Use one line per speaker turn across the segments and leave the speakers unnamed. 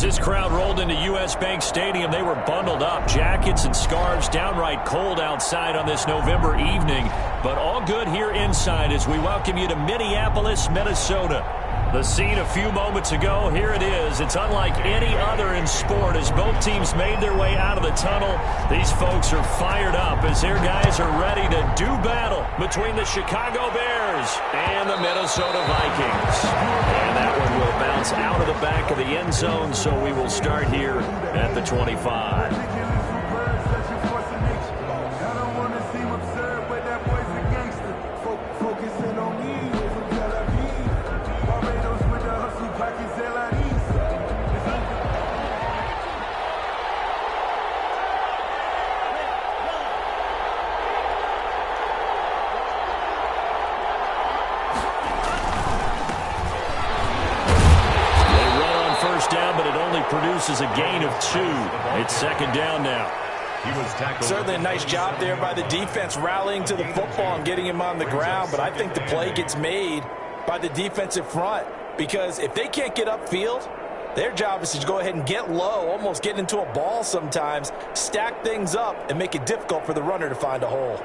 As this crowd rolled into U.S. Bank Stadium, they were bundled up, jackets and scarves, downright cold outside on this November evening, but all good here inside as we welcome you to Minneapolis, Minnesota. The scene a few moments ago, here it is. It's unlike any other in sport as both teams made their way out of the tunnel. These folks are fired up as their guys are ready to do battle between the Chicago Bears and the Minnesota Vikings. And that one will bounce out of the back of the end zone, so we will start here at the 25. Produces a gain of 2. It's second down now.
Certainly a nice job there by the defense rallying to the football and getting him on the ground, but I think the play gets made by the defensive front because if they can't get upfield, their job is to go ahead and get low, almost get into a ball sometimes, stack things up, and make it difficult for the runner to find a hole.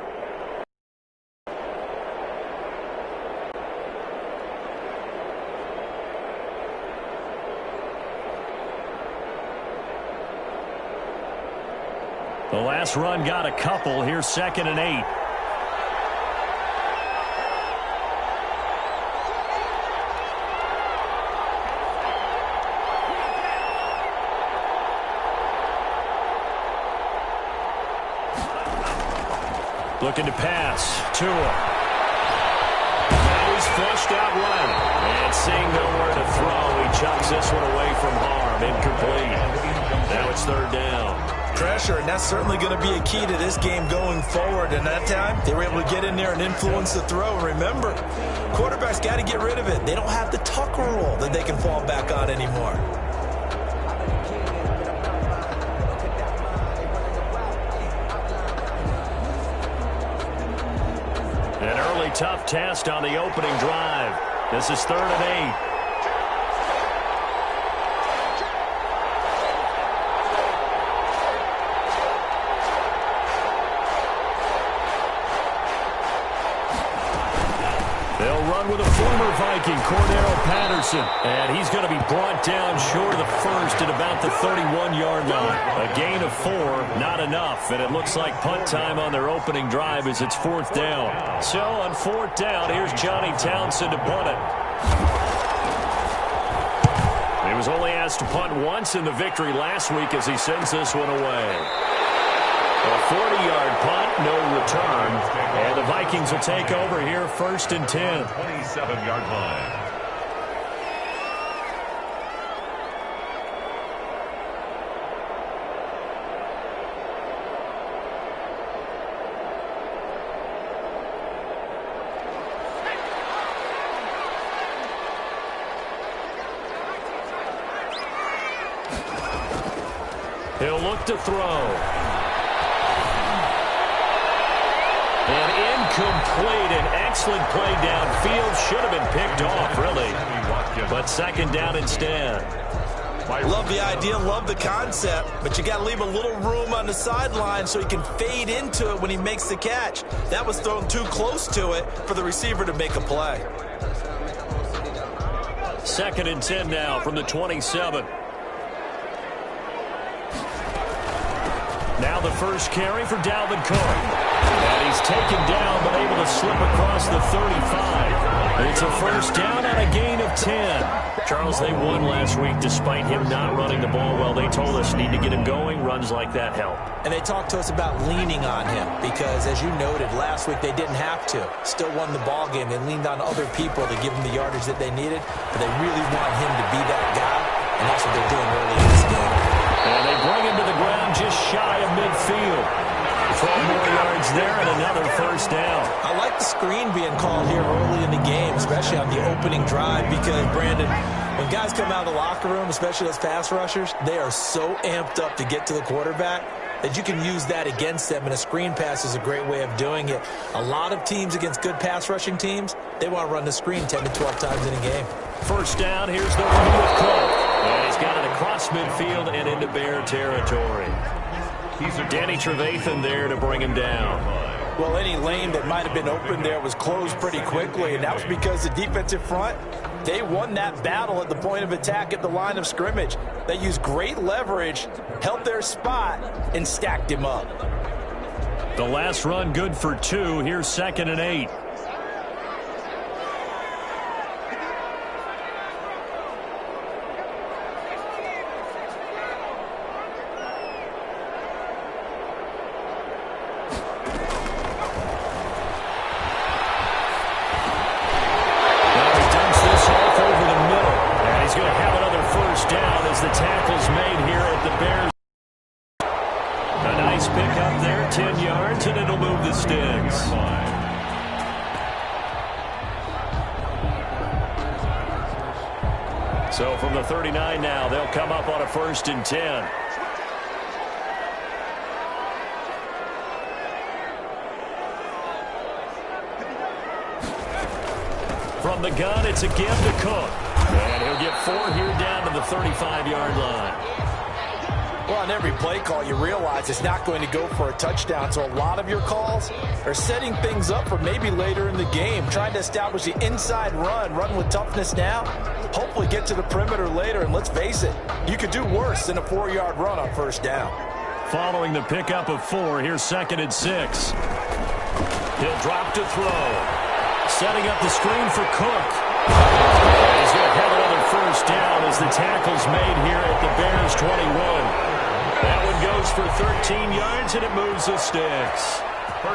The last run got a couple. Here's second and 8. Looking to pass. Tua. Now he's flushed out right. And seeing nowhere to throw, he chucks this one away from harm. Incomplete. Now it's third down.
Pressure, and that's certainly going to be a key to this game going forward. And that time, they were able to get in there and influence the throw. And remember, quarterbacks got to get rid of it. They don't have the tuck rule that they can fall back on anymore.
An early tough test on the opening drive. This is third and 8. With a former Viking, Cordero Patterson. And he's going to be brought down short of the first at about the 31-yard line. A gain of 4, not enough. And it looks like punt time on their opening drive as it's fourth down. So on fourth down, here's Johnny Townsend to punt it. He was only asked to punt once in the victory last week as he sends this one away. A 40-yard punt, no return. And the Vikings will take over here first and 10.
27-yard line.
He'll look to throw. And incomplete. An excellent play downfield. Should have been picked off, really. But second down instead.
Love the idea, love the concept, but you got to leave a little room on the sideline so he can fade into it when he makes the catch. That was thrown too close to it for the receiver to make a play.
Second and 10 now from the 27. Now the first carry for Dalvin Cook. And he's taken down, but able to slip across the 35. It's a first down on a gain of 10. Charles, they won last week despite him not running the ball well. They told us need to get him going. Runs like that help.
And they talked to us about leaning on him because, as you noted, last week they didn't have to. Still won the ball game. They leaned on other people to give them the yardage that they needed, but they really want him to be that guy, and that's what they're doing early in this game.
And they bring him to the ground just shy of midfield. 12 more yards there and another first down.
I like the screen being called here early in the game, especially on the opening drive, because, Brandon, when guys come out of the locker room, especially those pass rushers, they are so amped up to get to the quarterback. that you can use that against them, and a screen pass is a great way of doing it. A lot of teams against good pass rushing teams, they want to run the screen 10 to 12 times in a game.
First down, here's the run with Cook. And he's got it across midfield and into Bear territory. Danny Trevathan there to bring him down.
Well, any lane that might have been open there was closed pretty quickly, and that was because the defensive front, they won that battle at the point of attack at the line of scrimmage. They used great leverage, held their spot, and stacked him up.
The last run good for 2. Here's 2nd and 8. The tackle's made here at the Bears. A nice pick up there, 10 yards, and it'll move the sticks. So from the 39 now, they'll come up on a 1st and 10. From the gun, it's a give to Cook. And he'll get 4 here down to the 35-yard line.
Well, on every play call, you realize it's not going to go for a touchdown. So a lot of your calls are setting things up for maybe later in the game, trying to establish the inside run with toughness now, hopefully get to the perimeter later. And let's face it, you could do worse than a 4-yard run on 1st down.
Following the pickup of 4, here's 2nd and 6. He'll drop to throw. Setting up the screen for Cook. And he's going to have another 1st down as the tackle's made here at the Bears 21. That one goes for 13 yards, and it moves the sticks.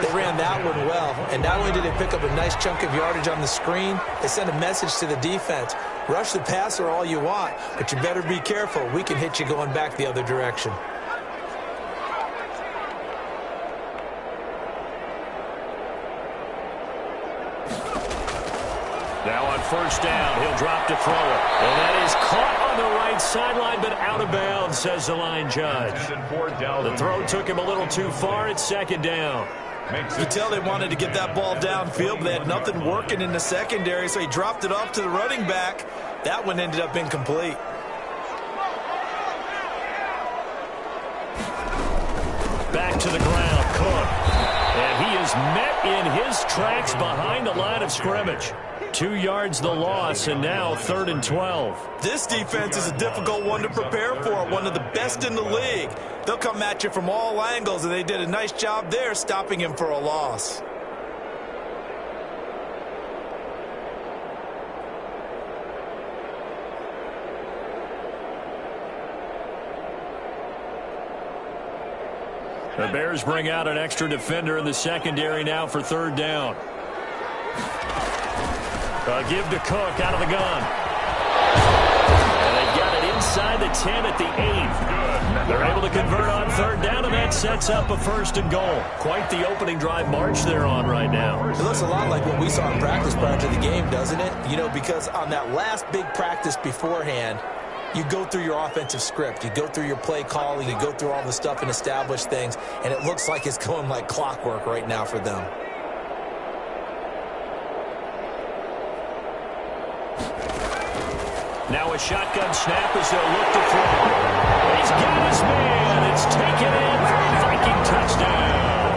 They ran that one well, and not only did they pick up a nice chunk of yardage on the screen, they sent a message to the defense. Rush the passer all you want, but you better be careful. We can hit you going back the other direction.
Now on 1st down, he'll drop to throw it. And that is caught on the right sideline, but out of bounds, says the line judge. The throw took him a little too far. It's 2nd down.
You tell they wanted to get that ball downfield, but they had nothing working in the secondary, so he dropped it off to the running back. That one ended up incomplete.
Back to the ground, Cook. And he is met in his tracks behind the line of scrimmage. 2 yards the loss, and now 3rd and 12.
This defense is a difficult one to prepare for, one of the best in the league. They'll come at you from all angles, and they did a nice job there stopping him for a loss.
The Bears bring out an extra defender in the secondary now for 3rd down. Give to Cook out of the gun. And they got it inside the 10 at the 8. They're able to convert on 3rd down, and that sets up a 1st and goal. Quite the opening drive march they're on right now.
It looks a lot like what we saw in practice prior to the game, doesn't it? You know, because on that last big practice beforehand, you go through your offensive script. You go through your play calling. You go through all the stuff and establish things, and it looks like it's going like clockwork right now for them.
Now a shotgun snap as they'll look to throw. He's got his man. It's taken in for a Viking touchdown.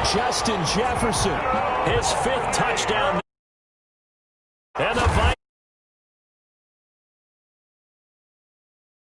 Justin Jefferson, his 5th touchdown. And the